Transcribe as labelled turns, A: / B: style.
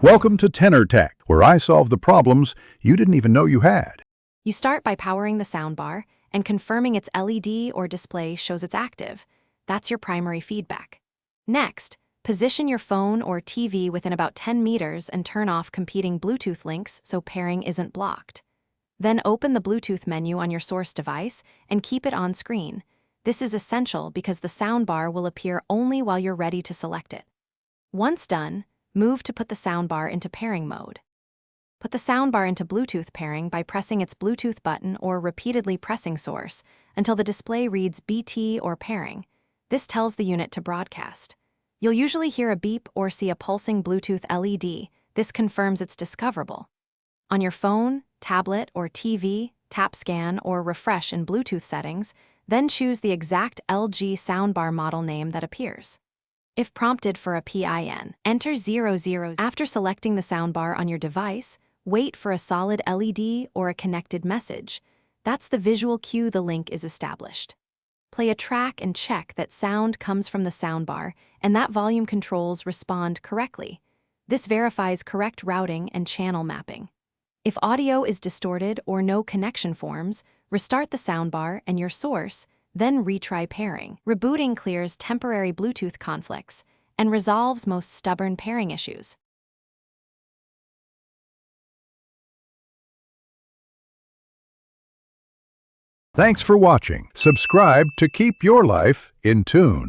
A: Welcome to Tenor Tech, where I solve the problems you didn't even know you had.
B: You start by powering the soundbar and confirming its LED or display shows it's active. That's your primary feedback. Next, position your phone or TV within about 10 meters and turn off competing Bluetooth links so pairing isn't blocked. Then open the Bluetooth menu on your source device and keep it on screen. This is essential because the soundbar will appear only while you're ready to select it. Once done, move to put the soundbar into pairing mode. Put the soundbar into Bluetooth pairing by pressing its Bluetooth button or repeatedly pressing source until the display reads BT or pairing. This tells the unit to broadcast. You'll usually hear a beep or see a pulsing Bluetooth LED. This confirms it's discoverable. On your phone, tablet, or TV, tap scan or refresh in Bluetooth settings, then choose the exact LG Soundbar model name that appears. If prompted for a PIN, enter 00. After selecting the soundbar on your device, wait for a solid LED or a connected message. That's the visual cue the link is established. Play a track and check that sound comes from the soundbar and that volume controls respond correctly. This verifies correct routing and channel mapping. If audio is distorted or no connection forms, restart the soundbar and your source, then retry pairing. Rebooting clears temporary Bluetooth conflicts and resolves most stubborn pairing issues.
A: Thanks for watching. Subscribe to keep your life in tune.